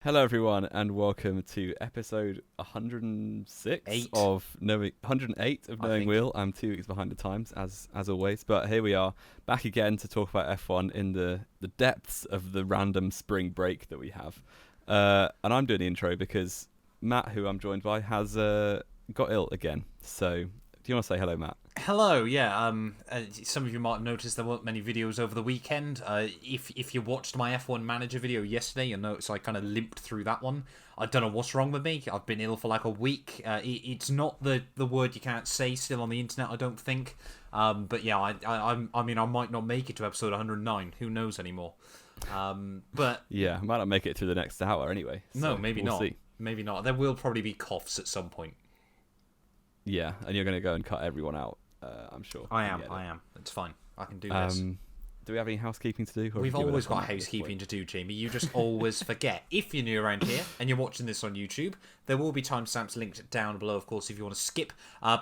Hello, everyone, and welcome to episode 106 of Knowing 108 of Knowing Wheel. I'm 2 weeks behind the times, as always, but here we are back again to talk about F1 in the depths of the random spring break that we have. And I'm doing the intro because Matt, who I'm joined by, has got ill again. So, do you want to say hello, Matt? Hello, yeah. Some of you might have noticed there weren't many videos over the weekend. If you watched my F1 Manager video yesterday, you'll notice I kind of limped through that one. I don't know what's wrong with me. I've been ill for like a week. It's not the word you can't say still on the internet, I don't think. But yeah, I mean, I might not make it to episode 109. Who knows anymore? But yeah, I might not make it through the next hour anyway. So no, maybe we'll not. See. Maybe not. There will probably be coughs at some point. Yeah, and you're going to go and cut everyone out. I'm sure. I am. It's fine. I can do this. Do we have any housekeeping to do? We've always got housekeeping to do, Jamie. You just always forget. If you're new around here and you're watching this on YouTube, there will be timestamps linked down below, of course, if you want to skip.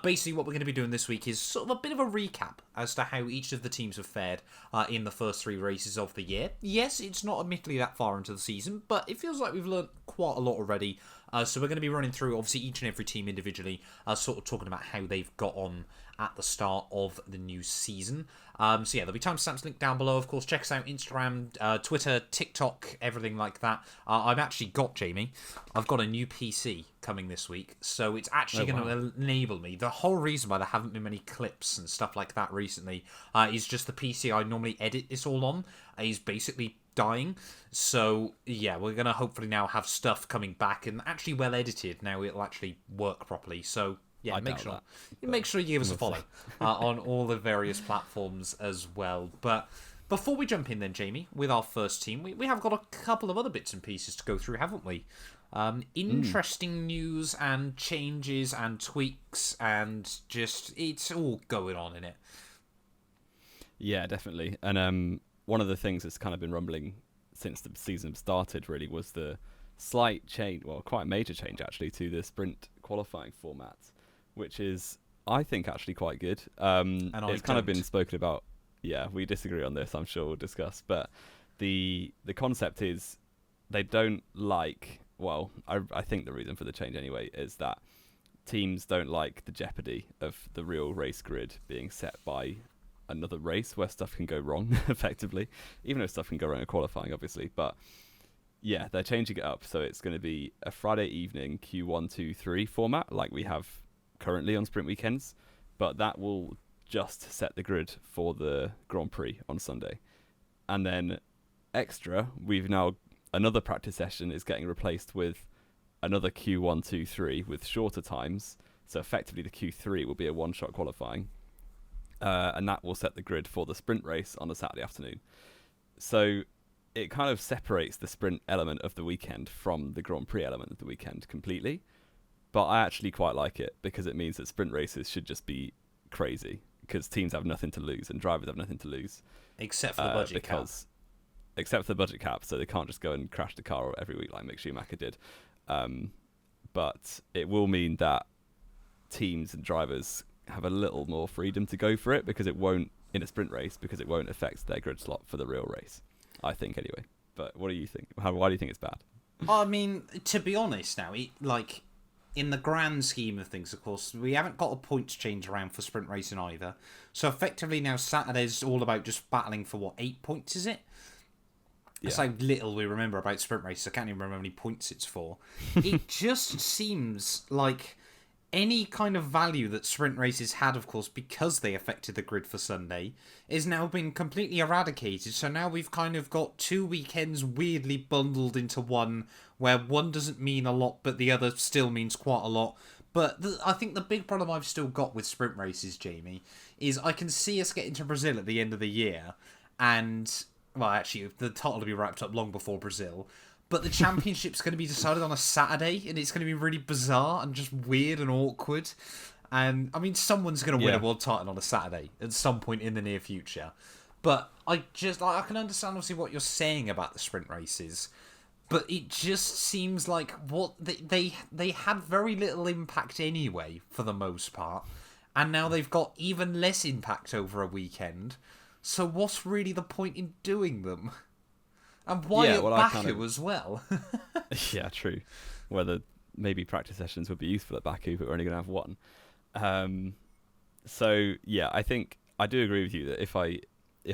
Basically, what we're going to be doing this week is sort of a bit of a recap as to how each of the teams have fared in the first 3 races of the year. Yes, it's not admittedly that far into the season, but it feels like we've learned quite a lot already. So we're going to be running through, obviously, each and every team individually, sort of talking about how they've got on at the start of the new season. So yeah, there'll be timestamps linked down below. Of course, check us out, Instagram, Twitter, TikTok, everything like that. I've actually got, Jamie, I've got a new PC coming this week, so it's actually going to enable me. The whole reason why there haven't been many clips and stuff like that recently is just the PC I normally edit this all on is basically dying. So yeah, we're gonna hopefully now have stuff coming back and actually well edited. Now it'll actually work properly. So yeah, make sure you give us a follow on all the various platforms as well. But before we jump in then, Jamie, with our first team, we have got a couple of other bits and pieces to go through, haven't we? Interesting news and changes and tweaks and just it's all going on in it. Yeah, definitely. And one of the things that's kind of been rumbling since the season started really was the slight change, well, quite a major change actually, to the sprint qualifying format, which is, I think, actually quite good. It's kind of been spoken about. Yeah, we disagree on this, I'm sure we'll discuss. But the concept is they don't like, well, I think the reason for the change anyway is that teams don't like the jeopardy of the real race grid being set by another race where stuff can go wrong, effectively, even though stuff can go wrong in qualifying, obviously. But yeah, they're changing it up, so it's going to be a Friday evening Q1, 2, 3 format like we have currently on sprint weekends, but that will just set the grid for the Grand Prix on Sunday. And then extra, we've now, another practice session is getting replaced with another Q1, 2, 3 with shorter times, so effectively the Q3 will be a one-shot qualifying. And that will set the grid for the sprint race on a Saturday afternoon. So it kind of separates the sprint element of the weekend from the Grand Prix element of the weekend completely. But I actually quite like it because it means that sprint races should just be crazy because teams have nothing to lose and drivers have nothing to lose. Except for the budget cap. Except for the budget cap, so they can't just go and crash the car every week like Mick Schumacher did. But it will mean that teams and drivers have a little more freedom to go for it because it won't, in a sprint race, because it won't affect their grid slot for the real race, I think, anyway. But what do you think? Why do you think it's bad? I mean, to be honest now, in the grand scheme of things, of course, we haven't got a points change around for sprint racing either. So effectively now Saturday's all about just battling for 8 points, is it? That's how little we remember about sprint races. I can't even remember how many points it's for. It just seems like any kind of value that sprint races had, of course, because they affected the grid for Sunday, is now been completely eradicated. So now we've kind of got 2 weekends weirdly bundled into one, where one doesn't mean a lot, but the other still means quite a lot. But I think the big problem I've still got with sprint races, Jamie, is I can see us getting to Brazil at the end of the year, and, well, actually, the title will be wrapped up long before Brazil. But the championship's going to be decided on a Saturday, and it's going to be really bizarre and just weird and awkward. And, I mean, someone's going to win a world title on a Saturday at some point in the near future. But I can understand, obviously, what you're saying about the sprint races. But it just seems like they had very little impact anyway, for the most part. And now they've got even less impact over a weekend. So what's really the point in doing them? And why at Baku kind of... as well? Yeah, true. Whether maybe practice sessions would be useful at Baku, but we're only going to have one. So yeah, I think I do agree with you that if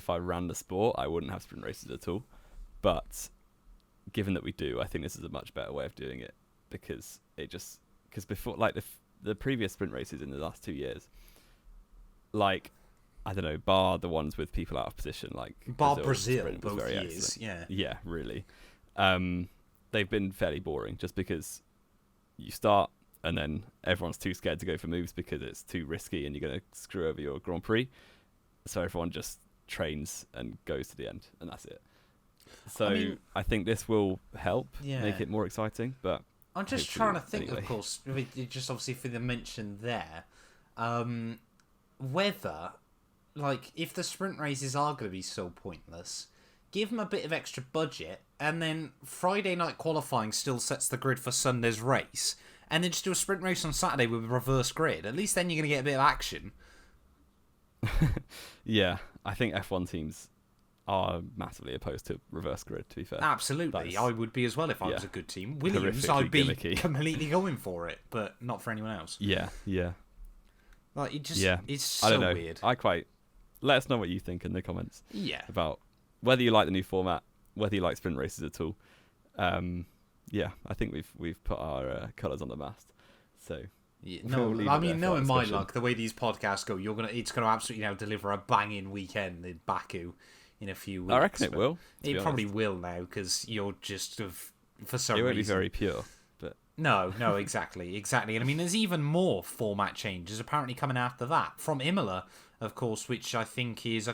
I ran the sport, I wouldn't have sprint races at all. But given that we do, I think this is a much better way of doing it, because before, like, the previous sprint races in the last 2 years, like, I don't know, bar the ones with people out of position, like Brazil both years, excellent. Yeah, really. They've been fairly boring, just because you start and then everyone's too scared to go for moves because it's too risky and you're going to screw over your Grand Prix. So everyone just trains and goes to the end, and that's it. So I think this will help make it more exciting, but I'm just trying to think, of course, just obviously for the mention there, whether, like, if the sprint races are going to be so pointless, give them a bit of extra budget, and then Friday night qualifying still sets the grid for Sunday's race, and then just do a sprint race on Saturday with a reverse grid. At least then you're going to get a bit of action. Yeah, I think F1 teams are massively opposed to reverse grid, to be fair. Absolutely. I would be as well if I was a good team. Williams, I'd be completely going for it, but not for anyone else. Yeah. Like, it's so I don't know. weird. Let us know what you think in the comments. Yeah. About whether you like the new format, whether you like sprint races at all. Yeah, I think we've put our colours on the mast. So yeah, knowing my luck, the way these podcasts go, it's gonna absolutely now deliver a banging weekend in Baku in a few weeks. I reckon it will. It probably will now, because you're just for some reason. It won't be very pure, but no, exactly. And I mean, there's even more format changes apparently coming after that from Imola, of course, which I think is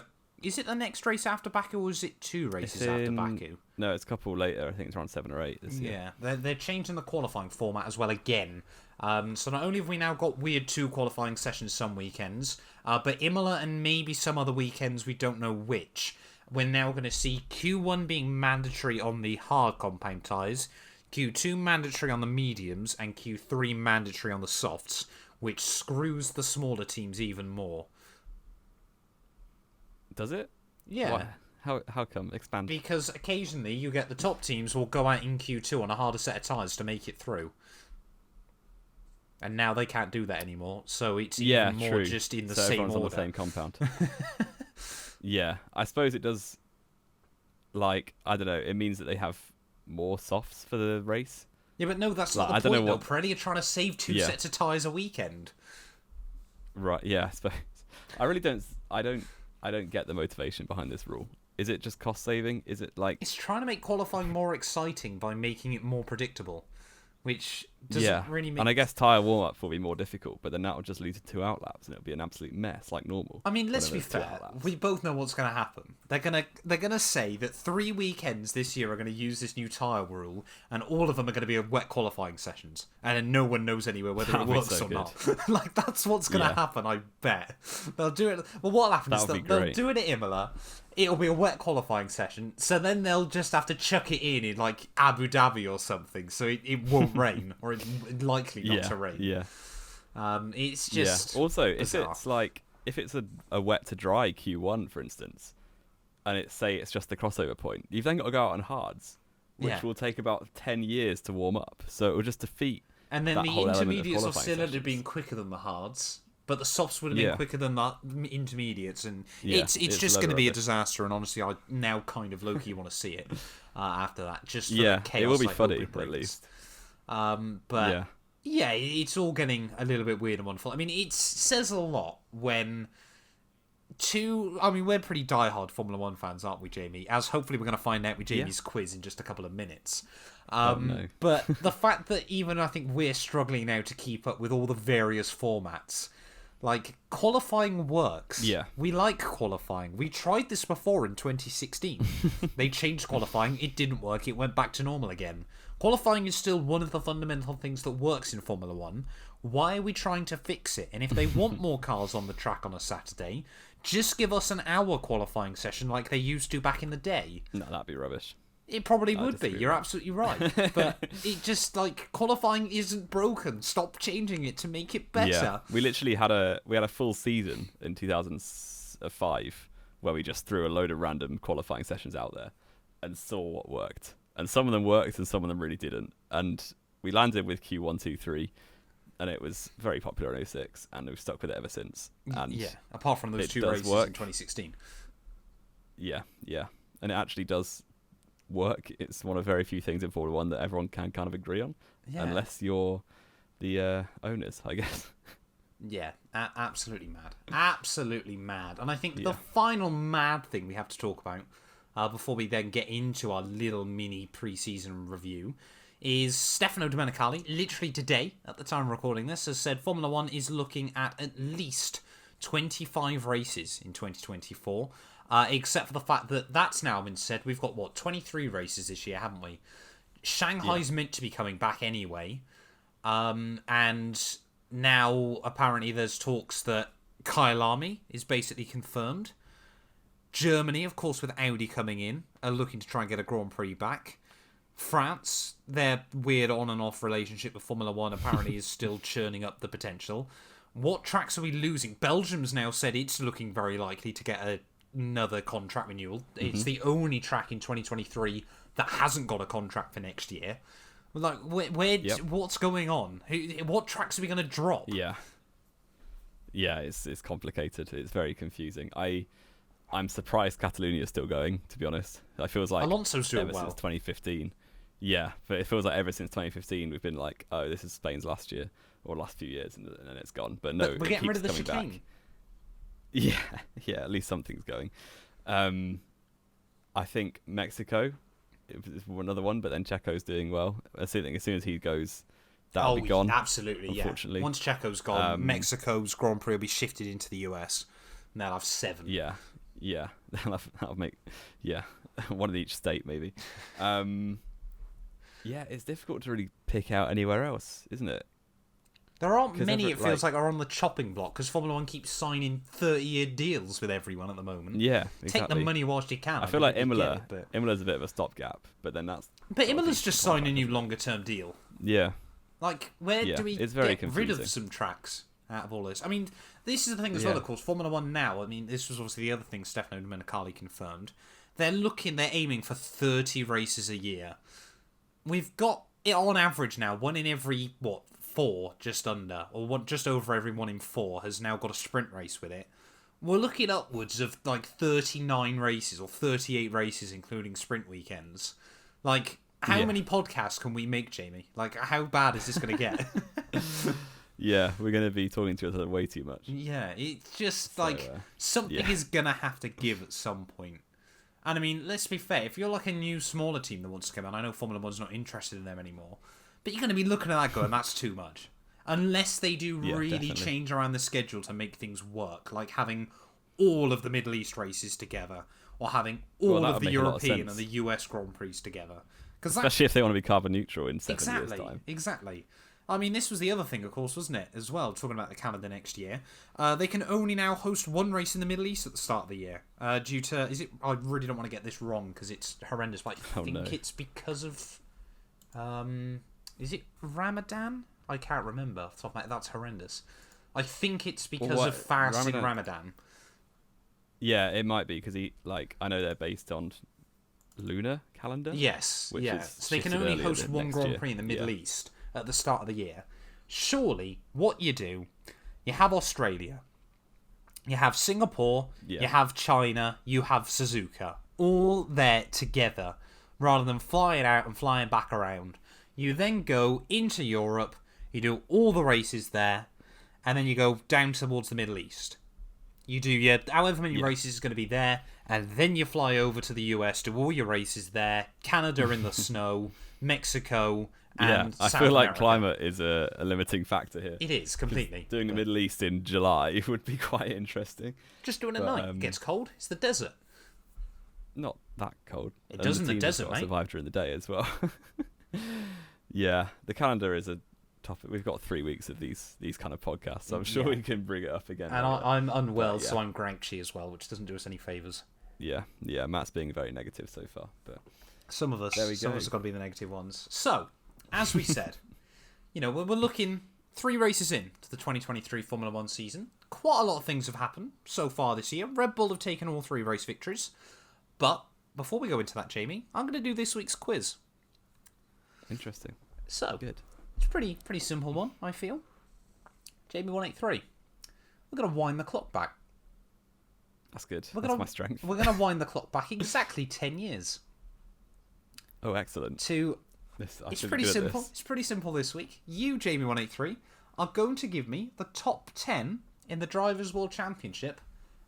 it the next race after Baku, or is it 2 races after Baku? No, it's a couple later. I think it's around 7 or 8 this year. Yeah, they're changing the qualifying format as well again. So not only have we now got weird 2 qualifying sessions some weekends, but Imola and maybe some other weekends, we don't know which, we're now going to see Q1 being mandatory on the hard compound tyres, Q2 mandatory on the mediums, and Q3 mandatory on the softs, which screws the smaller teams even more. Does it? Yeah. Why? How come? Expand. Because occasionally you get the top teams will go out in Q2 on a harder set of tyres to make it through. And now they can't do that anymore, so it's even more just in the same order. On the same compound. Yeah, I suppose it does, like, I don't know, it means that they have more softs for the race. Yeah, but no, that's not the point, though. Pirelli, you're trying to save 2 sets of tyres a weekend. Right, yeah, I suppose. I don't get the motivation behind this rule. Is it just cost saving? Is it like... It's trying to make qualifying more exciting by making it more predictable, which doesn't really make... And I guess tyre warm-up will be more difficult, but then that will just lead to 2 outlaps, and it'll be an absolute mess, like normal. I mean, let's be fair. We both know what's going to happen. They're gonna say that 3 weekends this year are going to use this new tyre rule, and all of them are going to be wet qualifying sessions, and then no one knows anywhere whether it works or not. Like, that's what's going to happen, I bet. They'll do it... Well, what'll happen is they'll do it at Imola. It'll be a wet qualifying session, so then they'll just have to chuck it in like Abu Dhabi or something, so it won't rain, or it's likely not to rain. Yeah. It's just... Yeah. Also, bizarre. if it's a wet to dry Q1, for instance, and it's just the crossover point, you've then got to go out on hards, which will take about 10 years to warm up, so it will just defeat and then that the whole intermediates of are still ended being quicker than the hards. But the softs would have been quicker than the intermediates, and it's just going to be a disaster. And honestly, I now kind of low-key want to see it after that. Just for the chaos it will be funny at least. But it's all getting a little bit weird and wonderful. I mean, it says a lot when we're pretty diehard Formula 1 fans, aren't we, Jamie? As hopefully we're going to find out with Jamie's quiz in just a couple of minutes. No. But the fact that even I think we're struggling now to keep up with all the various formats. Like, qualifying works. Yeah. We like qualifying. We tried this before in 2016. They changed qualifying. It didn't work. It went back to normal again. Qualifying is still one of the fundamental things that works in Formula 1. Why are we trying to fix it? And if they want more cars on the track on a Saturday, just give us an hour qualifying session like they used to back in the day. No, that'd be rubbish. It probably would be. You're absolutely right. But it just, like, qualifying isn't broken. Stop changing it to make it better. Yeah. We literally had a full season in 2005 where we just threw a load of random qualifying sessions out there. and saw what worked. And some of them worked and some of them really didn't. And we landed with Q123, and it was very popular in 06, and we've stuck with it ever since. And yeah, apart from those 2 races in 2016. Yeah. And it actually does work. It's one of very few things in Formula 1 that everyone can kind of agree on, unless you're the owners, I guess. Yeah, absolutely mad. Absolutely mad. And I think the final mad thing we have to talk about before we then get into our little mini pre-season review is Stefano Domenicali, literally today, at the time of recording this, has said Formula 1 is looking at least 25 races in 2024, except for the fact that that's now been said. We've got, 23 races this year, haven't we? Shanghai's meant to be coming back anyway, and now apparently there's talks that Kyalami is basically confirmed. Germany, of course, with Audi coming in, are looking to try and get a Grand Prix back. France, their weird on and off relationship with Formula 1 apparently is still churning up the potential. What tracks are we losing? Belgium's now said it's looking very likely to get another contract renewal. It's the only track in 2023 that hasn't got a contract for next year. Like, what's going on? What tracks are we going to drop? Yeah, it's complicated. It's very confusing. I'm surprised Catalonia is still going, to be honest. It feels like Alonso's doing ever well since 2015. Yeah, but it feels like ever since 2015 we've been like, oh, this is Spain's last year or last few years, and then it's gone. But no, we're getting rid of the chicane. Back. Yeah, at least something's going. I think Mexico is another one, but then Checo's doing well. I think as soon as he goes, that'll be gone. Absolutely, unfortunately. Yeah. Once Checo's gone, Mexico's Grand Prix will be shifted into the US, and they'll have 7. Yeah, that'll make one in each state maybe. It's difficult to really pick out anywhere else, isn't it? There aren't many, it feels like, are on the chopping block, because Formula 1 keeps signing 30-year deals with everyone at the moment. Yeah, exactly. Take the money whilst you can. I feel like Imola's a bit of a stopgap, but then that's... But Imola's just signed a new longer-term deal. Yeah. Like, where do we it's very get rid of some tracks out of all this? I mean, this is the thing as well, of course. Formula 1 now, I mean, this was obviously the other thing Stefano Domenicali confirmed. They're aiming for 30 races a year. We've got it on average now, 1 in every, 4, just under, or just over every 1 in 4 has now got a sprint race with it. We're looking upwards of like 39 races or 38 races, including sprint weekends. Like, how many podcasts can we make, Jamie? Like, how bad is this going to get? Yeah, we're going to be talking to each other way too much. Yeah, it's just something is going to have to give at some point. And I mean, let's be fair, if you're like a new, smaller team that wants to come in, I know Formula 1's not interested in them anymore, but you're going to be looking at that going, that's too much. Unless they do really change around the schedule to make things work, like having all of the Middle East races together, or having all of the European and the US Grand Prix together. Especially if they want to be carbon neutral in 7 years' time. Exactly. I mean, this was the other thing, of course, wasn't it, as well, talking about the calendar next year. They can only now host 1 race in the Middle East at the start of the year, due to, I really don't want to get this wrong, because it's horrendous, but I think it's because of, is it Ramadan? I can't remember off the top of my head. That's horrendous. I think it's because of fasting Ramadan. Yeah, it might be, because I know they're based on lunar calendar. Yes, so they can only host 1 Grand Prix in the Middle East at the start of the year. Surely, what you do, you have Australia, you have Singapore, you have China, you have Suzuka, all there together, rather than flying out and flying back around. You then go into Europe, you do all the races there, and then you go down towards the Middle East. You do your however many races is going to be there, and then you fly over to the US, do all your races there, Canada in the snow, Mexico, and I South feel like America. Climate is a limiting factor here. It is, completely. Doing the Middle East in July would be quite interesting. Just do it at night. It gets cold. It's the desert. Not that cold. It does in the desert, mate. Survive during the day as well. Yeah, the calendar is a topic. We've got 3 weeks of these kind of podcasts, so I'm sure we can bring it up again. And I'm unwell, so I'm grouchy as well, which doesn't do us any favours. Yeah, Matt's being very negative so far, but some of us have got to be the negative ones. So, as we said, we're looking 3 races in to the 2023 Formula 1 season. Quite a lot of things have happened so far this year. Red Bull have taken all 3 race victories, but before we go into that, Jamie, I'm going to do this week's quiz. Interesting. So, Good. it's a pretty simple one, I feel. Jamie183. We're going to wind the clock back. That's good. That's my strength. We're going to wind the clock back exactly 10 years. Oh, excellent. It's pretty simple. It's pretty simple this week. You, Jamie183, are going to give me the top 10 in the Drivers' World Championship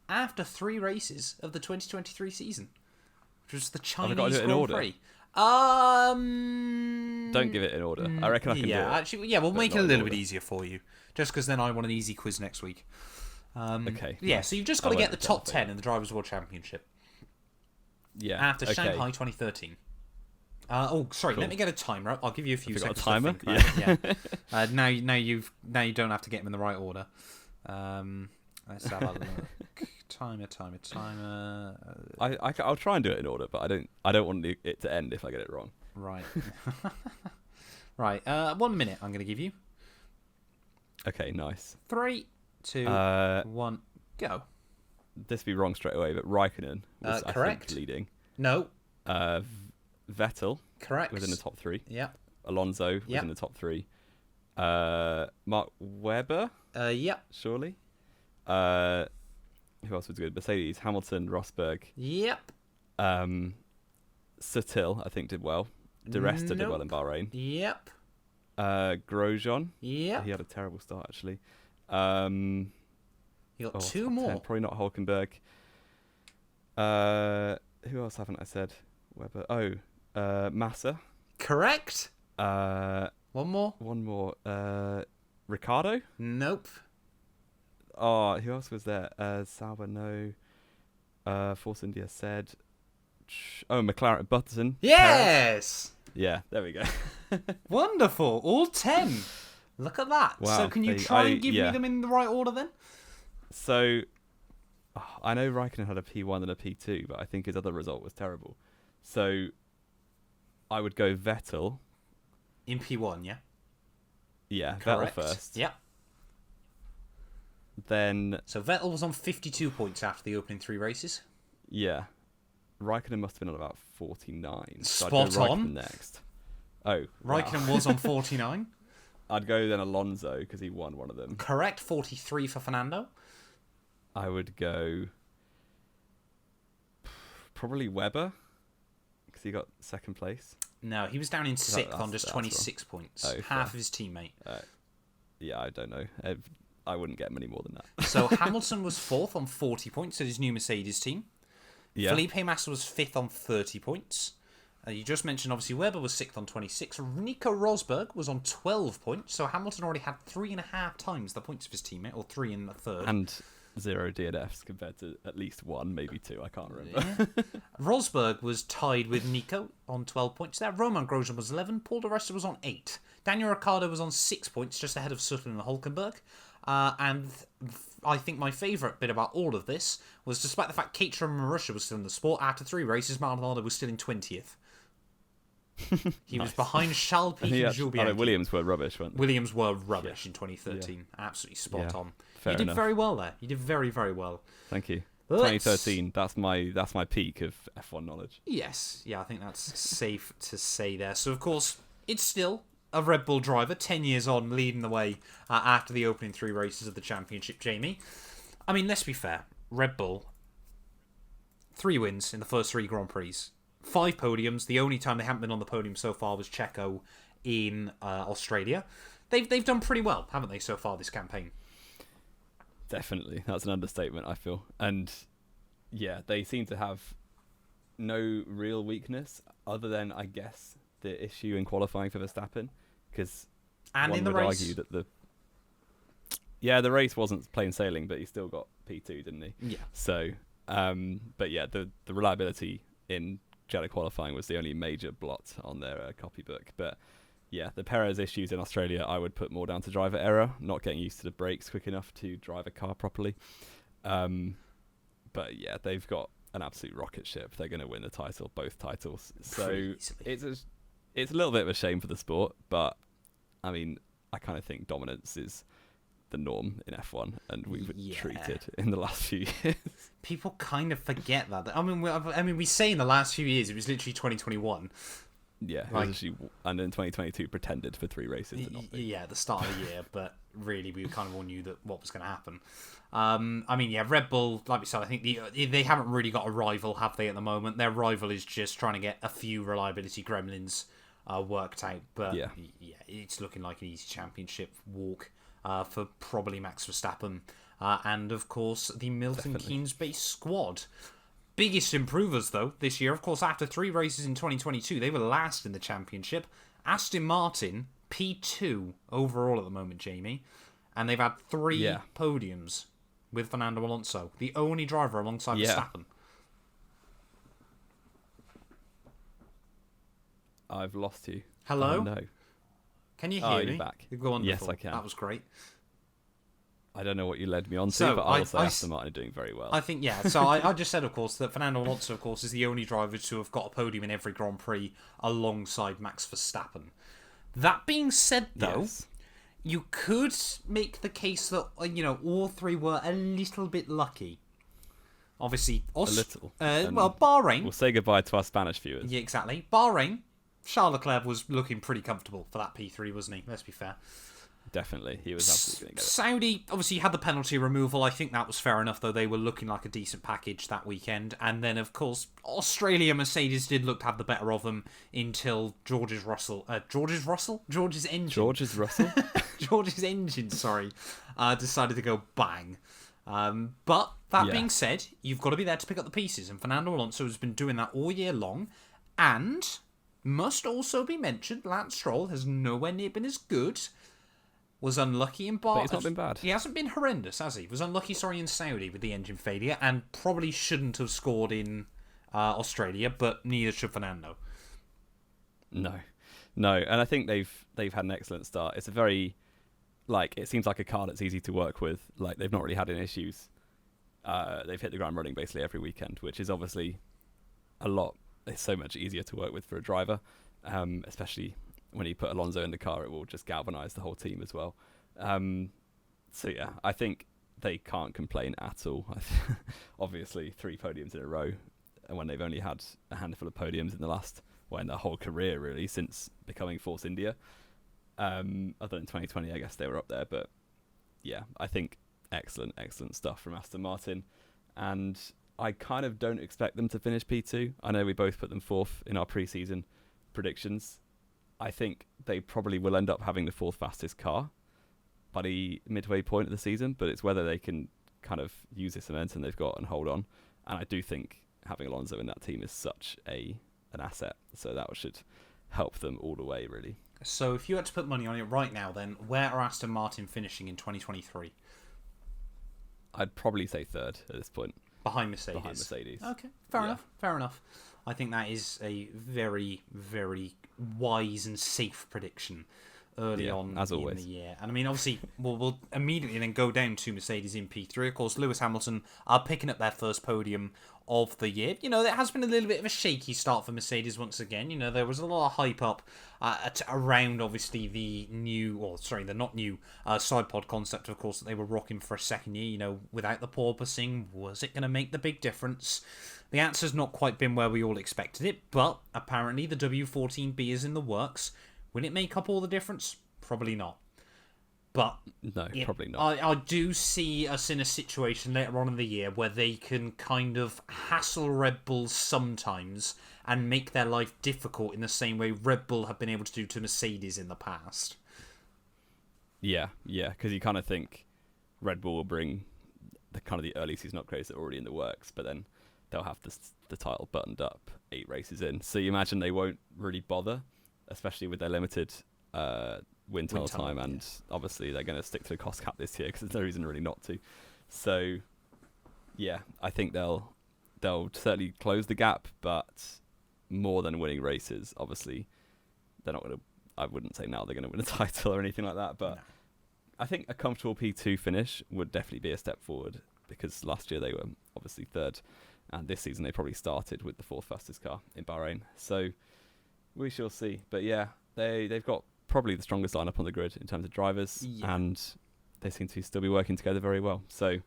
after 3 races of the 2023 season, which was the Chinese Grand Prix. Don't give it in order. I reckon I can do it. Actually, we'll make it a little bit easier for you, just because then I want an easy quiz next week. Okay. Yeah, so you've just got to get the top 10 in the Drivers' World Championship. Yeah. After Shanghai 2013. Sorry. Cool. Let me get a timer up. I'll give you a few seconds. Got a timer? To think about it. Yeah. Now you don't have to get them in the right order. Let's have a look. Timer. I'll try and do it in order, but I don't want it to end if I get it wrong. Right. Right. 1 minute. I'm going to give you. Okay. Nice. 3, 2, 1, go. This be wrong straight away, but Raikkonen was correct. I think leading. No. Vettel. Correct. Was in the top 3. Yeah. Alonso was in the top 3. Mark Webber. Yep. Surely. Who else was good? Mercedes, Hamilton, Rosberg. Yep. Sutil, I think, did well. De Resta did well in Bahrain. Yep. Grosjean. Yep. He had a terrible start, actually. You got 2 more. 10, probably not Hulkenberg. Who else haven't I said? Webber. Oh, Massa. Correct. 1 more. Ricardo. Nope. Oh, who else was there? Sauber, no. Force India said. McLaren, Button. Yes. Perez. Yeah, there we go. Wonderful. All 10. Look at that. Wow, so can you try and give me them in the right order then? So, I know Raikkonen had a P1 and a P2, but I think his other result was terrible. So, I would go Vettel. In P1, yeah? Yeah, Correct. Vettel first. Yep. Then... So, Vettel was on 52 points after the opening 3 races. Yeah. Raikkonen must have been on about 49. So Spot I'd go on. Raikkonen next. Oh, Raikkonen was on 49. I'd go then Alonso, because he won one of them. Correct. 43 for Fernando. I would go... probably Webber, because he got 2nd place. No, he was down in 6th on just 26 points. Oh, half of his teammate. Yeah, I don't know. I wouldn't get many more than that. So Hamilton was 4th on 40 points at his new Mercedes team. Yeah. Felipe Massa was 5th on 30 points. You just mentioned, obviously, Webber was 6th on 26. Nico Rosberg was on 12 points. So Hamilton already had 3.5 times the points of his teammate, or 3 in the third. And 0 DNFs compared to at least 1, maybe 2. I can't remember. Yeah. Rosberg was tied with Nico on 12 points there. Roman Grosjean was 11. Paul di Resta was on 8. Daniel Ricciardo was on 6 points, just ahead of Sutton and Hulkenberg. And I think my favourite bit about all of this was, despite the fact Caterham and Marussia was still in the sport, after 3 races, Maldonado was still in 20th. He was behind Charles Pic and Jules Bianchi. Williams were rubbish, weren't they? Williams were rubbish in 2013. Yeah. Absolutely spot on. Fair You did enough. very well there. You did very, very well. Thank you. 2013, that's my peak of F1 knowledge. Yes. Yeah, I think that's safe to say there. So, of course, it's still a Red Bull driver, 10 years on, leading the way after the opening 3 races of the championship, Jamie. I mean, let's be fair. Red Bull, 3 wins in the first 3 Grand Prix. 5 podiums. The only time they haven't been on the podium so far was Checo in Australia. They've done pretty well, haven't they, so far this campaign? Definitely. That's an understatement, I feel. And, yeah, they seem to have no real weakness other than, I guess, the issue in qualifying for Verstappen. Because one in the would race. argue that the race wasn't plain sailing, but he still got P2, didn't he? Yeah. So, but yeah, the reliability in Jeddah qualifying was the only major blot on their copybook. But yeah, the Perez issues in Australia, I would put more down to driver error, not getting used to the brakes quick enough to drive a car properly. But yeah, they've got an absolute rocket ship. They're going to win the title, both titles. So it's a little bit of a shame for the sport, but I mean, I kind of think dominance is the norm in F1, and we've Yeah. retreated in the last few years. People kind of forget that. I mean, we say in the last few years, it was literally 2021. Yeah, it Like- was actually, and in 2022 pretended for 3 races to not be. Yeah, at the start of the year, but really we kind of all knew that what was going to happen. I mean, yeah, Red Bull, like we said, I think they haven't really got a rival, have they, at the moment? Their rival is just trying to get a few reliability gremlins worked out, but Yeah. it's looking like an easy championship walk for probably Max Verstappen, and of course the Milton Definitely. Keynes based squad. Biggest improvers, though, this year, of course, after 3 races in 2022, they were last in the championship. Aston Martin, P2 overall at the moment, Jamie. And they've had 3 podiums with Fernando Alonso, the only driver alongside Verstappen. I've lost you. Hello? Oh, no. Can you Oh, hear you're me? back. Wonderful. Yes, I can. That was great. I don't know what you led me on to, So, but also Aston Martin are doing very well. I think, yeah. So I just said, of course, that Fernando Alonso, of course, is the only driver to have got a podium in every Grand Prix alongside Max Verstappen. That being said, though, Yes. you could make the case that, all 3 were a little bit lucky. Obviously, A little. Bahrain. We'll say goodbye to our Spanish viewers. Yeah, exactly. Bahrain. Charles Leclerc was looking pretty comfortable for that P3, wasn't he? Let's be fair. Definitely. He was absolutely going to get it. Saudi, obviously, had the penalty removal. I think that was fair enough, though. They were looking like a decent package that weekend. And then, of course, Australia, Mercedes did look to have the better of them until George's engine. George's Russell? George's engine, sorry, decided to go bang. But that being said, you've got to be there to pick up the pieces. And Fernando Alonso has been doing that all year long. And must also be mentioned, Lance Stroll has nowhere near been as good. Was unlucky in Bahrain. But he's not been bad. He hasn't been horrendous, has he? Was unlucky, in Saudi with the engine failure, and probably shouldn't have scored in Australia, but neither should Fernando. No, and I think they've had an excellent start. It's a very, it seems like a car that's easy to work with. Like, they've not really had any issues. They've hit the ground running basically every weekend, which is obviously it's so much easier to work with for a driver, especially when you put Alonso in the car. It will just galvanise the whole team as well. So yeah, I think they can't complain at all. Obviously 3 podiums in a row, and when they've only had a handful of podiums in their whole career really, since becoming Force India. Other than 2020, I guess they were up there, but yeah, I think excellent stuff from Aston Martin, and I kind of don't expect them to finish P2. I know we both put them 4th in our pre-season predictions. I think they probably will end up having the 4th fastest car by the midway point of the season, but it's whether they can kind of use this momentum they've got and hold on. And I do think having Alonso in that team is such an asset, so that should help them all the way, really. So if you had to put money on it right now, then where are Aston Martin finishing in 2023? I'd probably say 3rd at this point. Behind Mercedes. Okay, fair enough. I think that is a very, very wise and safe prediction early on as in always. the year. And I mean, obviously, we'll immediately then go down to Mercedes in P3. Of course, Lewis Hamilton are picking up their first podium of the year. There has been a little bit of a shaky start for Mercedes once again. There was a lot of hype up around, obviously, the not new side pod concept, of course, that they were rocking for a second year. Without the porpoising, was it going to make the big difference? The answer's not quite been where we all expected it, but apparently the W14B is in the works. Will it make up all the difference? Probably not. But no, probably not. I do see us in a situation later on in the year where they can kind of hassle Red Bull sometimes and make their life difficult in the same way Red Bull have been able to do to Mercedes in the past. Yeah, because you kind of think Red Bull will bring the early season upgrades that are already in the works, but then they'll have the title buttoned up 8 races in. So you imagine they won't really bother, especially with their limited wind tunnel time, and obviously they're going to stick to the cost cap this year because there's no reason really not to. So yeah, I think they'll certainly close the gap, but more than winning races, obviously they're not going to. I wouldn't say now they're going to win a title or anything like that, but no. I think a comfortable P2 finish would definitely be a step forward, because last year they were obviously 3rd, and this season they probably started with the 4th fastest car in Bahrain. So we shall see. But yeah, they've got probably the strongest lineup on the grid in terms of drivers, and they seem to still be working together very well. So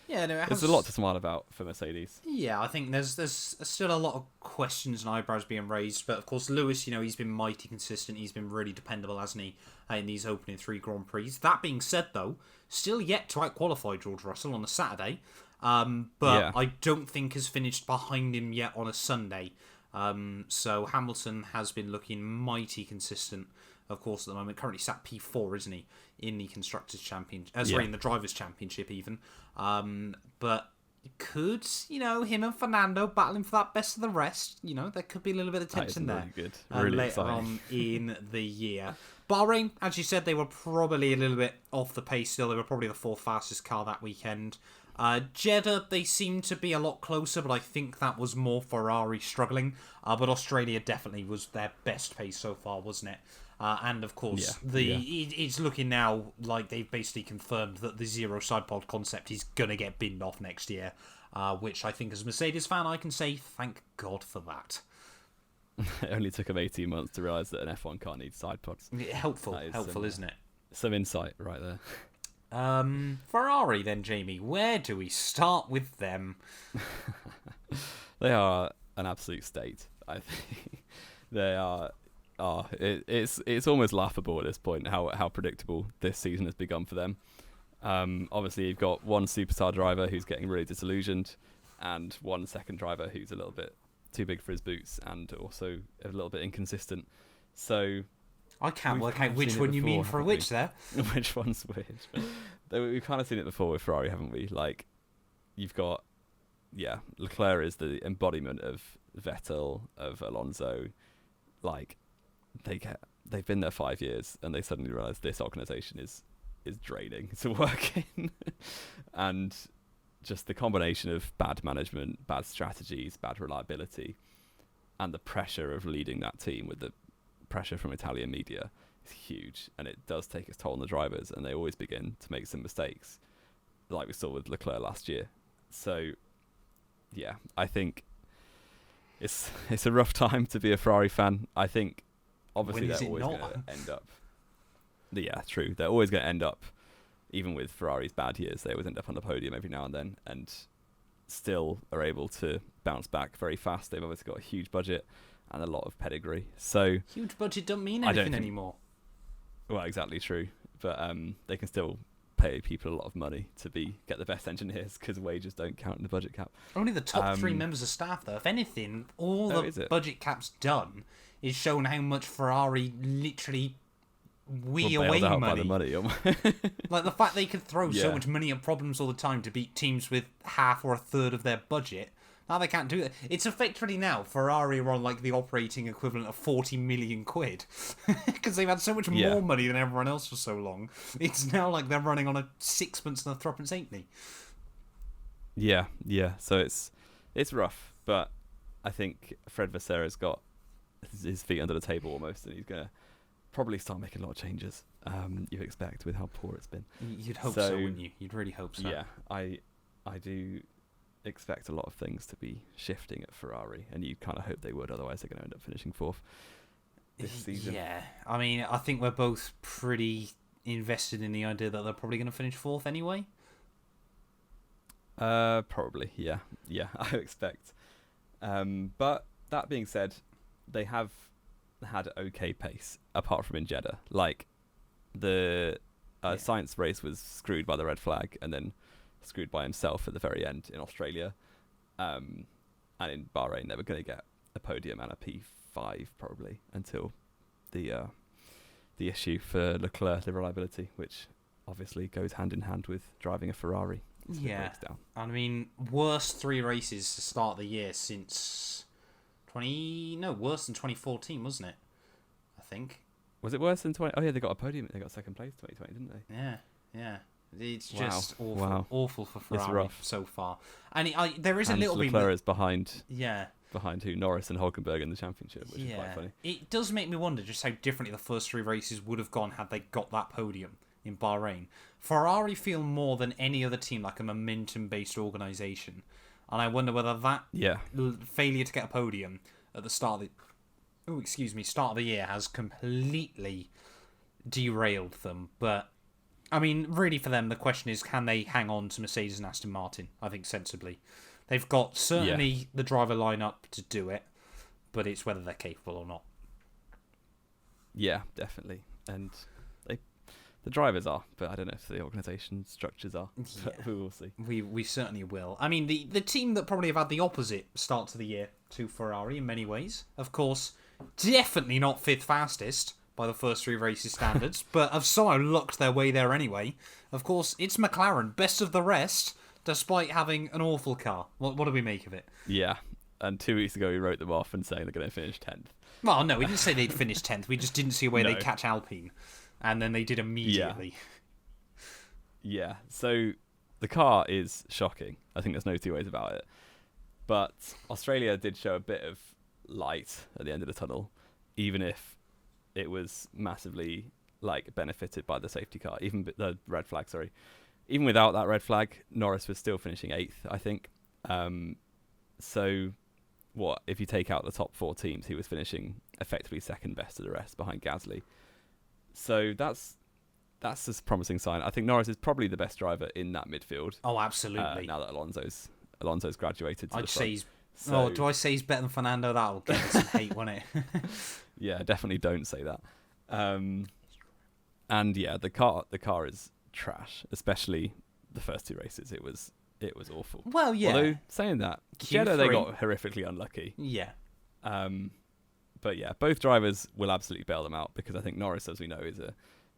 Yeah, no, there's a lot to smile about for Mercedes. Yeah, I think there's still a lot of questions and eyebrows being raised, but of course Lewis, he's been mighty consistent. He's been really dependable, hasn't he, in these opening 3 Grand Prix. That being said, though, still yet to out-qualify George Russell on a Saturday, but I don't think has finished behind him yet on a Sunday. So Hamilton has been looking mighty consistent, of course, at the moment. Currently sat P4, isn't he, in the Constructors' Championship? In the Drivers' Championship, even. But could, him and Fernando battling for that best of the rest, there could be a little bit of tension there. Really good. Really later exciting. on in the year. Bahrain, as you said, they were probably a little bit off the pace still. They were probably the 4th fastest car that weekend. Jeddah, they seem to be a lot closer, but I think that was more Ferrari struggling. But Australia definitely was their best pace so far, wasn't it? And of course, it's looking now like they've basically confirmed that the zero side pod concept is going to get binned off next year, which I think as a Mercedes fan, I can say thank God for that. It only took them 18 months to realise that an F1 car needs side pods. Helpful, isn't it? Some insight right there. Ferrari then, Jamie, where do we start with them? They are an absolute state, I think. They are... it's almost laughable at this point how predictable this season has begun for them. Obviously, you've got one superstar driver who's getting really disillusioned, and one second driver who's a little bit too big for his boots and also a little bit inconsistent. So I can't work out which one you mean for which there. Which one's which? We've kind of seen it before with Ferrari, haven't we? Like, you've got, Leclerc is the embodiment of Vettel, of Alonso. Like, they've been there 5 years and they suddenly realise this organisation is draining to work in. And just the combination of bad management, bad strategies, bad reliability, and the pressure of leading that team with the pressure from Italian media is huge, and it does take its toll on the drivers, and they always begin to make some mistakes, like we saw with Leclerc last year. So, I think it's a rough time to be a Ferrari fan. I think, obviously, they're always going to end up... Yeah, true. They're always going to end up, even with Ferrari's bad years, they always end up on the podium every now and then, and still are able to bounce back very fast. They've obviously got a huge budget and a lot of pedigree. So huge budget don't mean anything anymore. Well, exactly true. But they can still pay people a lot of money to get the best engineers, because wages don't count in the budget cap. Only the top 3 members of staff, though. If anything, all the budget cap's done is shown how much Ferrari literally away out money. By the money. Like the fact they could throw so much money at problems all the time to beat teams with half or a third of their budget. Now they can't do that. It's effectively now Ferrari are on like the operating equivalent of 40 million quid because they've had so much more money than everyone else for so long. It's now like they're running on a sixpence and a threepence halfpenny. Yeah. So it's rough, but I think Fred Vassera's got his feet under the table almost, and he's gonna probably start making a lot of changes. You expect with how poor it's been. You'd hope so, wouldn't you? You'd really hope so. Yeah, I do expect a lot of things to be shifting at Ferrari, and you kind of hope they would. Otherwise, they're going to end up finishing 4th this season. Yeah, I mean, I think we're both pretty invested in the idea that they're probably going to finish 4th anyway. Probably, yeah, I expect. But that being said, they have had okay pace apart from in Jeddah. Like the Sainz race was screwed by the red flag, and then screwed by himself at the very end in Australia. And in Bahrain, they were going to get a podium and a P5 probably until the issue for Leclerc, the reliability, which obviously goes hand in hand with driving a Ferrari. Yeah, I mean, worst 3 races to start the year since worse than 2014, wasn't it? I think. Was it worse than 20? Oh yeah, they got a podium. They got second place 2020, didn't they? Yeah. It's just awful. Wow. Awful for Ferrari so far. And there is a little bit... Leclerc is behind... Yeah. Behind who? Norris and Hulkenberg in the championship, which is quite funny. It does make me wonder just how differently the first 3 races would have gone had they got that podium in Bahrain. Ferrari feel more than any other team like a momentum-based organisation. And I wonder whether that failure to get a podium at the start of the year has completely derailed them. But I mean, really for them, the question is, can they hang on to Mercedes and Aston Martin? I think sensibly. They've got certainly the driver lineup to do it, but it's whether they're capable or not. Yeah, definitely. And the drivers are, but I don't know if the organisation structures are. But we will see. We certainly will. I mean, the team that probably have had the opposite start to the year to Ferrari in many ways, of course, definitely not fifth fastest by the first 3 races standards, but have somehow lucked their way there anyway. Of course, it's McLaren, best of the rest, despite having an awful car. What do we make of it? Yeah, and 2 weeks ago we wrote them off and saying they're going to finish 10th. Well, no, we didn't say they'd finish 10th. We just didn't see a way they'd catch Alpine. And then they did immediately. Yeah, so the car is shocking. I think there's no two ways about it. But Australia did show a bit of light at the end of the tunnel, even if it was massively benefited by the safety car, even the red flag, sorry. Even without that red flag, Norris was still finishing 8th, I think. So what, if you take out the top 4 teams, he was finishing effectively second best of the rest behind Gasly. So that's a promising sign. I think Norris is probably the best driver in that midfield. Oh, absolutely. Now that Alonso's graduated to I'd the say front. do I say he's better than Fernando? That'll get some hate, won't it? Yeah, definitely don't say that. And yeah, the car is trash, especially the first 2 races. It was awful. Well, yeah. Although saying that, Jeddah they got horrifically unlucky. Yeah. But yeah, both drivers will absolutely bail them out because I think Norris, as we know, is a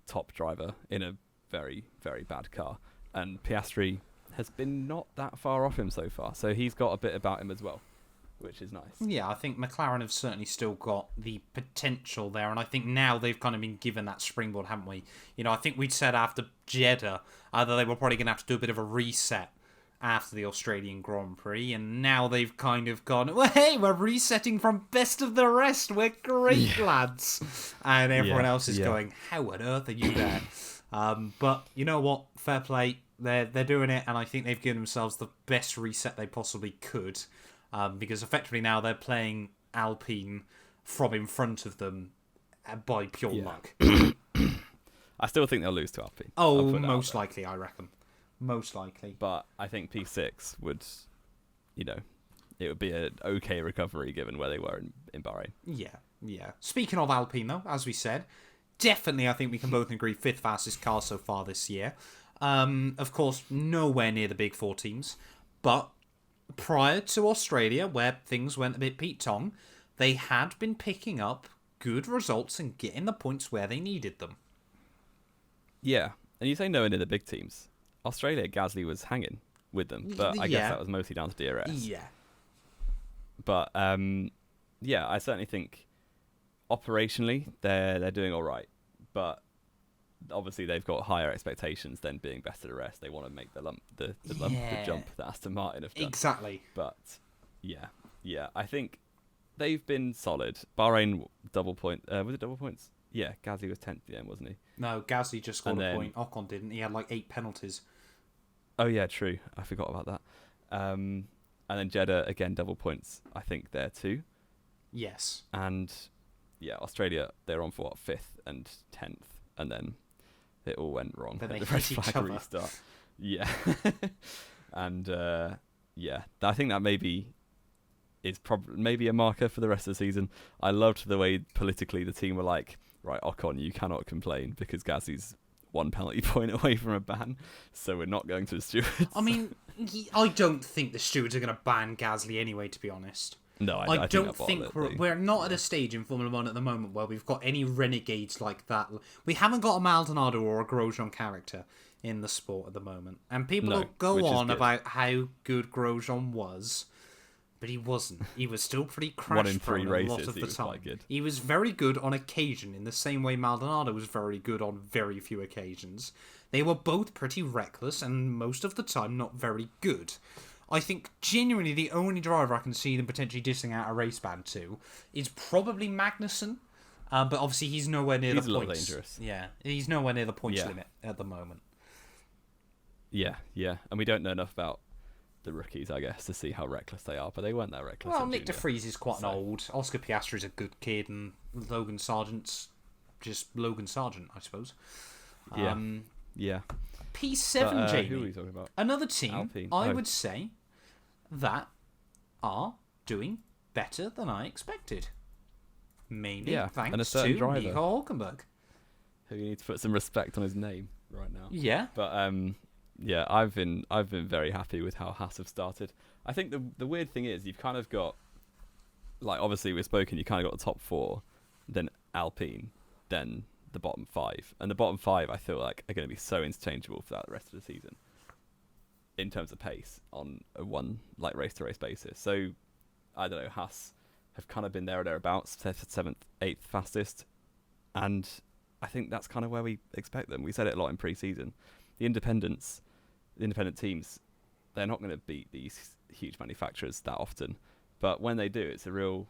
top driver in a very, very bad car. And Piastri has been not that far off him so far. So he's got a bit about him as well, which is nice. Yeah, I think McLaren have certainly still got the potential there. And I think now they've kind of been given that springboard, haven't we? You know, I think we'd said after Jeddah that they were probably going to have to do a bit of a reset after the Australian Grand Prix, and now they've kind of gone, well, hey, we're resetting from best of the rest, we're great, lads. And everyone else is going, how on earth are you there? But you know what, fair play, they're doing it, and I think they've given themselves the best reset they possibly could, because effectively now they're playing Alpine from in front of them by pure luck. I still think they'll lose to Alpine. Oh, most likely, I reckon. Most likely. But I think P6 would, it would be an okay recovery given where they were in Bahrain. Yeah. Speaking of Alpine, though, as we said, definitely I think we can both agree 5th fastest car so far this year. Of course, nowhere near the big 4 teams. But prior to Australia, where things went a bit Pete Tong, they had been picking up good results and getting the points where they needed them. Yeah. And you say nowhere near the big teams. Australia, Gasly was hanging with them, but I guess that was mostly down to DRS. Yeah. But yeah, I certainly think operationally they're doing all right, but obviously they've got higher expectations than being best of the rest. They want to make the jump that Aston Martin have done. Exactly. But yeah, I think they've been solid. Bahrain double point. Was it double points? Yeah, Gasly was 10th then, wasn't he? No, Gasly just scored a point. Ocon didn't. He had 8 penalties. Oh yeah, true. I forgot about that. And then Jeddah again, double points. I think there too. Yes. And yeah, Australia they're on for 5th and 10th, and then it all went wrong at the red flag restart. Yeah. And yeah, I think that is maybe a marker for the rest of the season. I loved the way politically the team were like, right, Ocon, you cannot complain because Gasly's 1 penalty point away from a ban, so we're not going to the stewards. I mean, I don't think the stewards are going to ban Gasly anyway, to be honest. No, I don't think we're not at a stage in Formula 1 at the moment where we've got any renegades like that. We haven't got a Maldonado or a Grosjean character in the sport at the moment. And people go on about how good Grosjean was, but he wasn't. He was still pretty crash prone a lot of the time. He was very good on occasion, in the same way Maldonado was very good on very few occasions. They were both pretty reckless and most of the time not very good. I think genuinely the only driver I can see them potentially dissing out a race ban to is probably Magnussen. But obviously he's nowhere near the points. He's a little dangerous. Yeah, he's nowhere near the points limit at the moment. Yeah. And we don't know enough about the rookies, I guess, to see how reckless they are, but they weren't that reckless. Well, Nick de Vries is quite an old. Oscar Piastri's a good kid, and Logan Sargent's just Logan Sargent, I suppose. Yeah. Yeah. P7, But, Jamie. who are we talking about? Another team Alpine. I would say that are doing better than I expected. Mainly and a thanks certain to driver. Nico Hülkenberg. Who you need to put some respect on his name right now. Yeah. But yeah, I've been very happy with how Haas have started. I think the weird thing is you've kind of got, like, obviously we've spoken, you kind of got the top 4, then Alpine, then the bottom 5, and the bottom 5 I feel like are going to be so interchangeable for the rest of the season in terms of pace on a one like race to race basis. So I don't know, Haas have kind of been there or thereabouts, 7th, 8th fastest, and I think that's kind of where we expect them. We said it a lot in pre-season. The independent teams, they're not going to beat these huge manufacturers that often, but when they do, it's a real,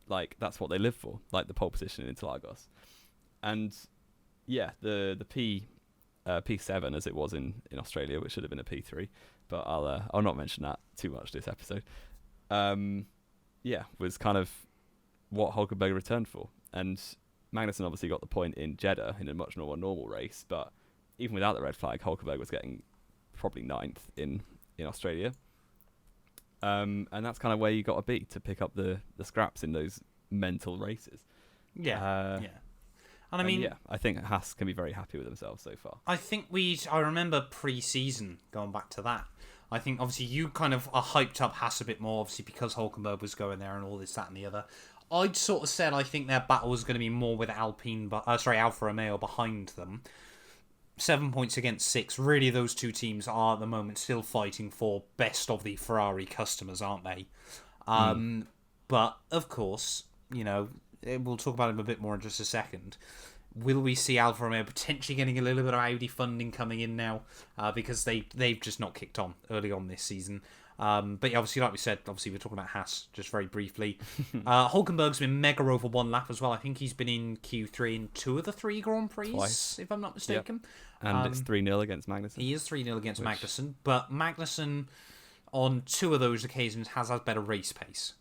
like, that's what they live for, like the pole position in Interlagos. And yeah, the P7 as it was in Australia, which should have been a P3, but I'll not mention that too much this episode. Yeah, was kind of what Hulkenberg returned for, and Magnussen obviously got the point in Jeddah in a much more normal race, but even without the red flag, Hulkenberg was getting probably 9th in Australia. And that's kind of where you got to be to pick up the scraps in those mental races. Yeah. And I mean, yeah, I think Haas can be very happy with themselves so far. I remember pre-season, going back to that, I think obviously you kind of are hyped up Haas a bit more, obviously because Hulkenberg was going there and all this, that and the other. I'd sort of said I think their battle was going to be more with Alfa Romeo behind them. 7 points against 6. Really, those two teams are at the moment still fighting for best of the Ferrari customers, aren't they? But of course, we'll talk about him a bit more in just a second. Will we see Alfa Romeo potentially getting a little bit of Audi funding coming in now? Because they've just not kicked on early on this season. But yeah, obviously, like we said, we're talking about Haas just very briefly. Hulkenberg's been mega over one lap as well. I think he's been in Q3 in 2 of the 3 Grand Prix, Twice, if I'm not mistaken. Yep. And it's 3-0 against Magnussen. He is 3-0 against Magnussen, but Magnussen on 2 of those occasions has had better race pace.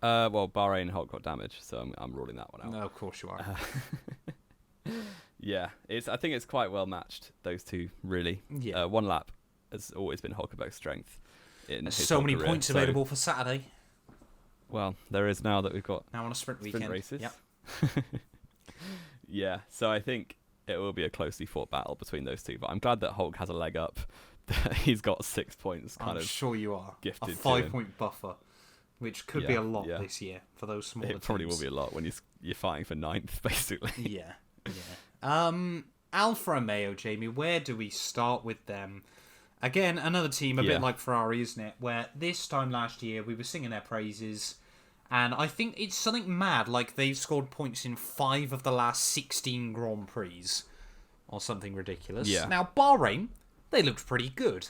Well, Bahrain and Hulk got damaged, so I'm ruling that one out. No, of course you are. Yeah, I think it's quite well matched, those two, really. Yeah. One lap has always been Hulkenberg's strength. There's so many points available for Saturday. Well, there is now that we've got now on a sprint weekend races. Yep. Yeah, so I think it will be a closely fought battle between those two, but I'm glad that Hulk has a leg up. He's got 6 points I'm sure you are. Gifted a 5-point buffer, which could be a lot this year for those smaller teams. It probably will be a lot when you're fighting for 9th, basically. Yeah. Alfa Romeo, Jamie, where do we start with them? Again, another team a bit like Ferrari, isn't it? Where this time last year we were singing their praises, and I think it's something mad, like they've scored points in 5 of the last 16 Grand Prix, or something ridiculous. Yeah. Now, Bahrain, they looked pretty good.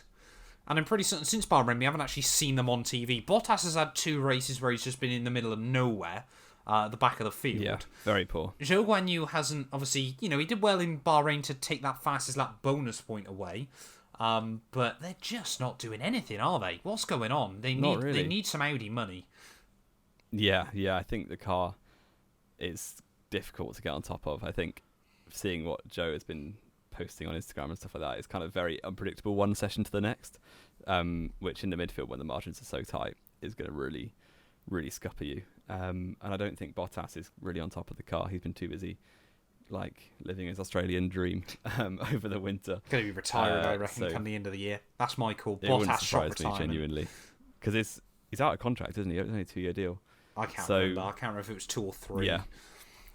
And I'm pretty certain since Bahrain, we haven't actually seen them on TV. Bottas has had 2 races where he's just been in the middle of nowhere, at the back of the field. Yeah, very poor. Zhou Guanyu hasn't, obviously, he did well in Bahrain to take that fastest lap bonus point away. But they're just not doing anything, are they? What's going on? They need some Audi money. Yeah, I think the car is difficult to get on top of. I think seeing what Joe has been posting on Instagram and stuff like that is kind of very unpredictable one session to the next, which in the midfield when the margins are so tight is going to really, really scupper you. And I don't think Bottas is really on top of the car. He's been too busy living his Australian dream over the winter. Going to be retired, I reckon, come the end of the year. That's my call. It wouldn't surprise me, genuinely. Because he's out of contract, isn't he? It's only a 2-year deal. I can't remember. I can't remember if it was 2 or 3.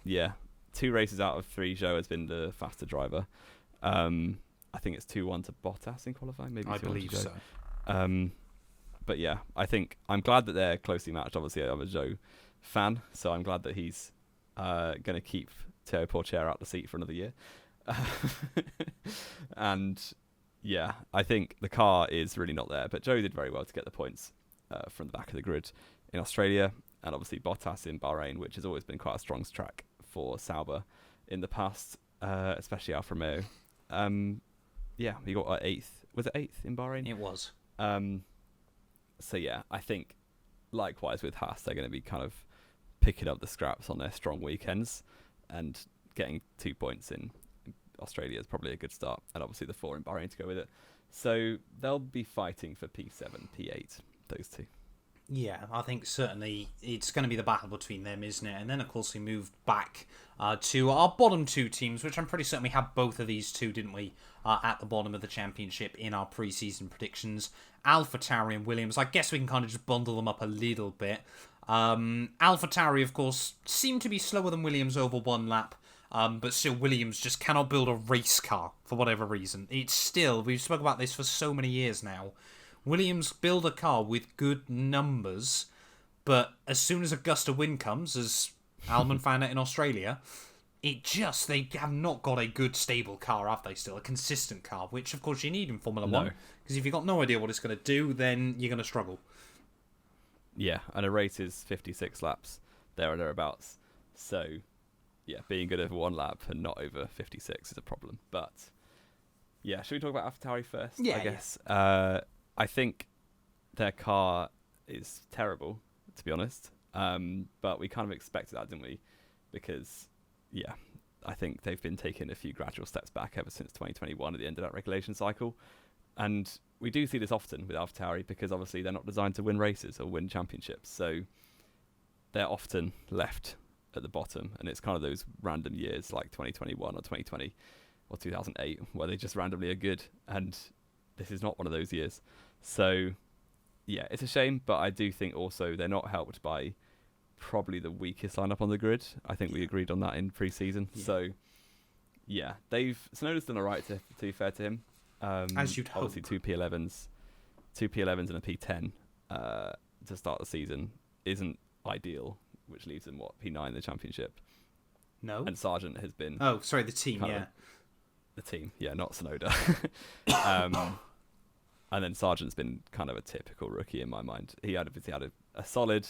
Yeah. 2 races out of 3, Zhou has been the faster driver. I think it's 2-1 to Bottas in qualifying. Maybe I believe so. But yeah, I think I'm glad that they're closely matched. Obviously, I'm a Zhou fan, so I'm glad that he's going to keep Théo Pourchaire out the seat for another year. And yeah, I think the car is really not there, but Zhou did very well to get the points from the back of the grid in Australia, and obviously Bottas in Bahrain, which has always been quite a strong track for Sauber in the past, especially Alfa Romeo. Yeah, he got 8th. Was it 8th in Bahrain? It was. So yeah, I think likewise with Haas, they're going to be kind of picking up the scraps on their strong weekends and getting 2 points in Australia is probably a good start, and obviously the 4 in Bahrain to go with it. So they'll be fighting for P7, P8, those two. Yeah, I think certainly it's going to be the battle between them, isn't it? And then, of course, we moved back to our bottom 2 teams, which I'm pretty certain we had both of these two, didn't we, at the bottom of the championship in our pre-season predictions. AlphaTauri and Williams. I guess we can kind of just bundle them up a little bit. AlphaTauri, of course, seemed to be slower than Williams over 1 lap. But still, Williams just cannot build a race car for whatever reason. It's still, we've spoken about this for so many years now. Williams build a car with good numbers, but as soon as a gust of wind comes, as Alman found out in Australia, they have not got a good stable car, have they still? A consistent car, which of course you need in Formula 1. Because if you've got no idea what it's going to do, then you're going to struggle. Yeah, and a race is 56 laps, there or thereabouts. So, yeah, being good over 1 lap and not over 56 is a problem. But, yeah, should we talk about AlphaTauri first? Yeah, I guess. Yeah. I think their car is terrible, to be honest. But we kind of expected that, didn't we? Because, yeah, I think they've been taking a few gradual steps back ever since 2021 at the end of that regulation cycle. And we do see this often with AlphaTauri because obviously they're not designed to win races or win championships. So they're often left at the bottom. And it's kind of those random years like 2021 or 2020 or 2008 where they just randomly are good. And this is not one of those years. So, yeah, it's a shame, but I do think also they're not helped by probably the weakest lineup on the grid. I think we agreed on that in pre-season. Yeah. So, yeah, Tsunoda's done all right, to be fair to him. As you'd hope. Obviously, two P11s and a P10 to start the season isn't ideal, which leaves him, P9 in the championship. No. And Sargent has been... Oh, sorry, the team, yeah. The team, yeah, not Tsunoda. And then Sargent's been kind of a typical rookie in my mind. He had a solid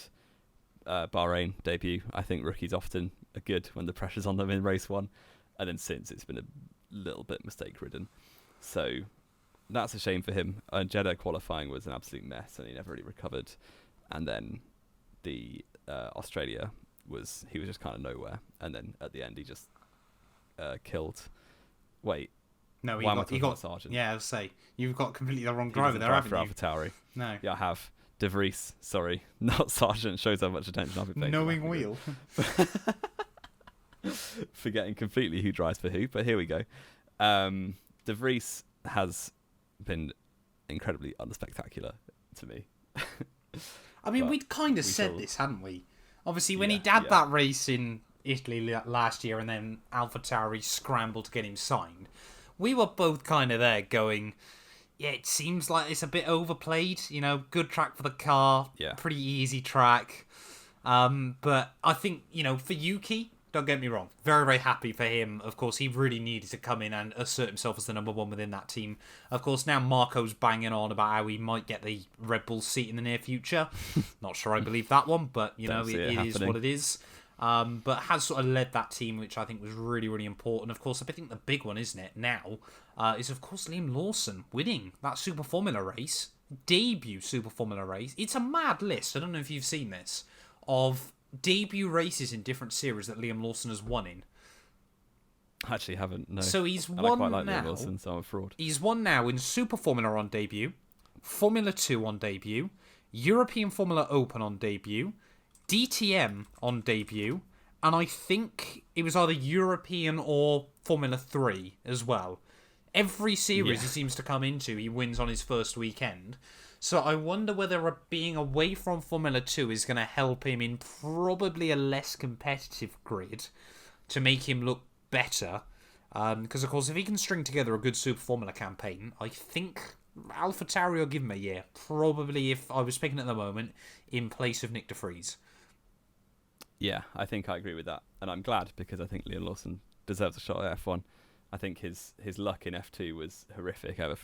Bahrain debut. I think rookies often are good when the pressure's on them in race 1. And then since, it's been a little bit mistake-ridden. So that's a shame for him. Jeddah qualifying was an absolute mess, and he never really recovered. And then the Australia he was just kind of nowhere. And then at the end, he just killed... Wait. No, he got Sargent. Yeah, I'll say you've got completely the wrong driver there, haven't you? AlphaTauri. No. Yeah, I have. De Vries, sorry, not Sargent. Shows how much attention I've been paying. Knowing wheel. Forgetting completely who drives for who, but here we go. De Vries has been incredibly unspectacular to me. I mean, we'd kind of said this, hadn't we? Obviously, when he had that race in Italy last year and then AlphaTauri scrambled to get him signed, we were both kind of there going, yeah, it seems like it's a bit overplayed, good track for the car, pretty easy track. But I think, for Yuki, don't get me wrong, very, very happy for him. Of course, he really needed to come in and assert himself as the number 1 within that team. Of course, now Marco's banging on about how he might get the Red Bull seat in the near future. Not sure I believe that one, but, it is what it is. But has sort of led that team, which I think was really, really important. Of course, I think the big one, isn't it, now, is, of course, Liam Lawson winning that Super Formula race. Debut Super Formula race. It's a mad list. I don't know if you've seen this, of debut races in different series that Liam Lawson has won in. I actually haven't, no. So he's and won I quite like now. Liam Lawson, so I'm a fraud. He's won now in Super Formula on debut, Formula 2 on debut, European Formula Open on debut, DTM on debut, and I think it was either European or Formula 3 as well. Every series he seems to come into, he wins on his first weekend. So I wonder whether being away from Formula 2 is going to help him in probably a less competitive grid to make him look better. Because, of course, if he can string together a good Super Formula campaign, I think AlphaTauri will give him a year. Probably, if I was picking at the moment, in place of Nick de Vries. Yeah, I think I agree with that. And I'm glad, because I think Liam Lawson deserves a shot at F1. I think his luck in F2 was horrific ever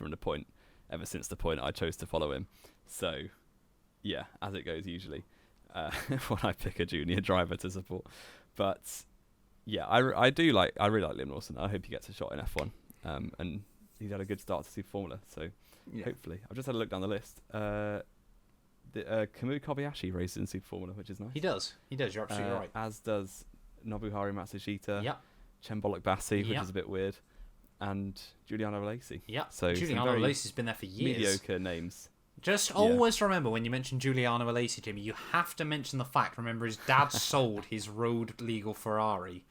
since the point I chose to follow him. So, yeah, as it goes usually, when I pick a junior driver to support. But, yeah, I really like Liam Lawson. I hope he gets a shot in F1. And he's had a good start to Super Formula, so hopefully. I've just had a look down the list. Kamui Kobayashi races in Super Formula, which is nice. He does, you're absolutely right. As does Nobuharu Matsushita. Yep. Chembolok Bassi, which is a bit weird. and Giuliano Alesi. Yeah, so Giuliano Alesi's been there for years. Mediocre names. Just always remember, when you mention Giuliano Alesi, Jimmy, you have to mention the fact, remember, his dad sold his road legal Ferrari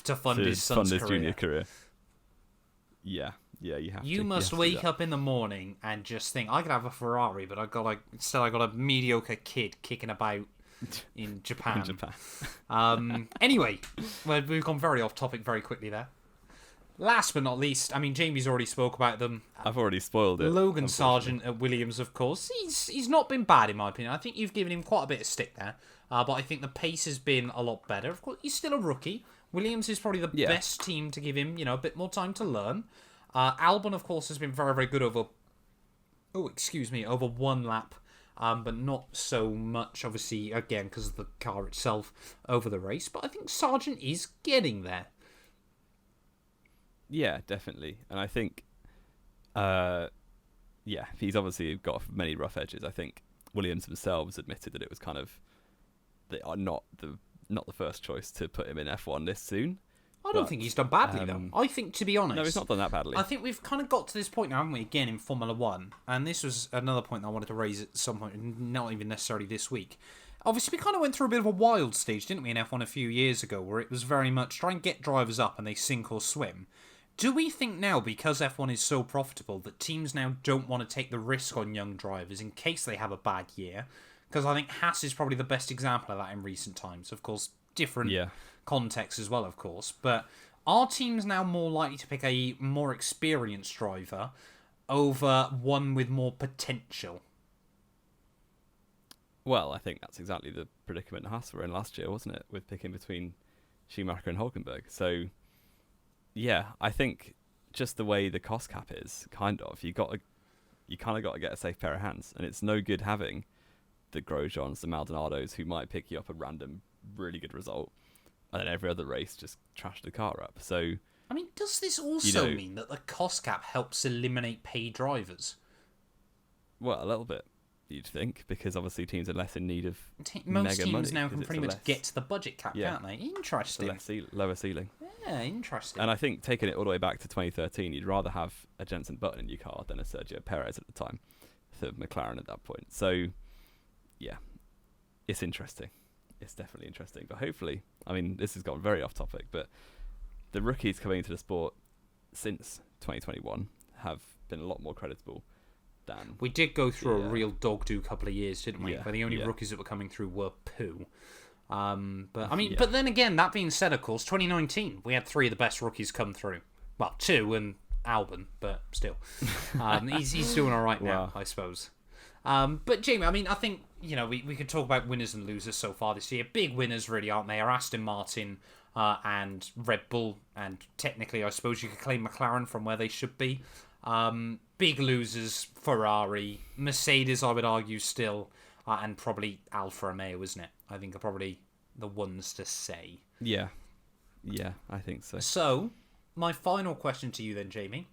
to fund his son's junior career. Yeah, you have to. You must wake up in the morning and just think, I could have a Ferrari, but I got a mediocre kid kicking about in Japan. Anyway, well, we've gone very off topic very quickly there. Last but not least, I mean, Jamie's already spoke about them. I've already spoiled it. Logan Sargent at Williams, of course. He's not been bad, in my opinion. I think you've given him quite a bit of stick there. But I think the pace has been a lot better. Of course, he's still a rookie. Williams is probably the best team to give him, a bit more time to learn. Albon, of course, has been very, very good over one lap. But not so much, obviously, again, because of the car itself over the race. But I think Sargent is getting there. Yeah, definitely. And I think, he's obviously got many rough edges. I think Williams themselves admitted that it was kind of, they are not the first choice to put him in F1 this soon. I don't think he's done badly, though. I think, to be honest... No, he's not done that badly. I think we've kind of got to this point now, haven't we, again, in Formula 1. And this was another point that I wanted to raise at some point, not even necessarily this week. Obviously, we kind of went through a bit of a wild stage, didn't we, in F1 a few years ago, where it was very much try and get drivers up and they sink or swim. Do we think now, because F1 is so profitable, that teams now don't want to take the risk on young drivers in case they have a bad year? Because I think Haas is probably the best example of that in recent times. Of course, different contexts as well, of course. But are teams now more likely to pick a more experienced driver over one with more potential? Well, I think that's exactly the predicament Haas were in last year, wasn't it? With picking between Schumacher and Hülkenberg. So... yeah, I think just the way the cost cap is, you kind of got to get a safe pair of hands, and it's no good having the Grosjeans, the Maldonados, who might pick you up a random really good result, and then every other race just trash the car up. So, I mean, does this also mean that the cost cap helps eliminate paid drivers? Well, a little bit, you'd think, because obviously teams are less in need of most mega teams money, now can pretty much get to the budget cap, can't they? Interesting. Lower ceiling. Yeah, interesting. And I think taking it all the way back to 2013, you'd rather have a Jenson Button in your car than a Sergio Perez at the time for McLaren at that point. So, yeah, it's interesting. It's definitely interesting. But hopefully, I mean, this has gone very off topic, but the rookies coming into the sport since 2021 have been a lot more creditable than... We did go through a real dog-do couple of years, didn't we? Yeah, where the only rookies that were coming through were poo. But then again, that being said, of course, 2019, we had three of the best rookies come through. Well, two and Albon, but still. He's doing all right now, I suppose. But Jamie, I mean, I think, we could talk about winners and losers so far this year. Big winners really, aren't they, are Aston Martin and Red Bull, and technically, I suppose you could claim McLaren from where they should be. Big losers, Ferrari, Mercedes, I would argue still, and probably Alfa Romeo, isn't it? I think are probably the ones to say. Yeah, I think so. So, my final question to you then, Jamie.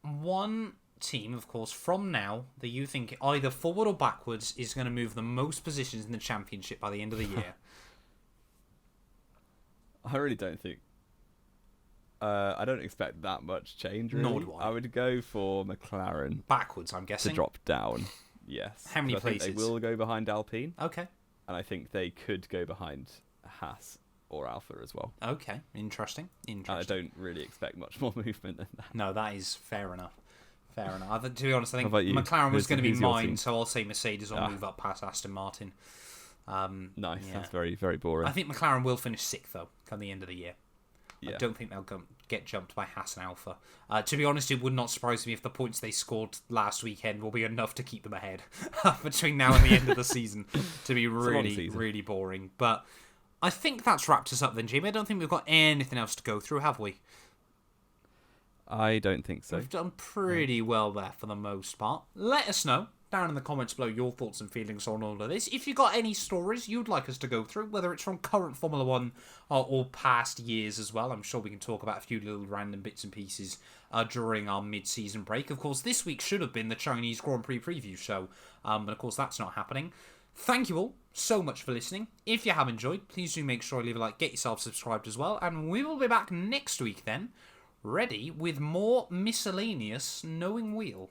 One team, of course, from now, that you think either forward or backwards is going to move the most positions in the championship by the end of the year? I really don't think... I don't expect that much change, really. Nor do I. I would go for McLaren. Backwards, I'm guessing. To drop down, yes. How many places? I think they will go behind Alpine. Okay. And I think they could go behind Haas or Alpha as well. Okay, interesting. I don't really expect much more movement than that. No, that is fair enough. To be honest, I think McLaren was going to be mine, so I'll say Mercedes will move up past Aston Martin. Nice, that's very, very boring. I think McLaren will finish 6th, though, come the end of the year. Yeah. I don't think they'll get jumped by Haas and Alpha. To be honest, it would not surprise me if the points they scored last weekend will be enough to keep them ahead between now and the end of the season to be really, really boring. But I think that's wrapped us up then, Jamie. I don't think we've got anything else to go through, have we? I don't think so. We've done pretty well there for the most part. Let us know down in the comments below your thoughts and feelings on all of this. If you've got any stories you'd like us to go through, whether it's from current Formula 1 or past years as well, I'm sure we can talk about a few little random bits and pieces during our mid-season break. Of course, this week should have been the Chinese Grand Prix preview show, but of course that's not happening. Thank you all so much for listening. If you have enjoyed, please do make sure you leave a like, get yourself subscribed as well, and we will be back next week then, ready with more miscellaneous Knowing Wheel.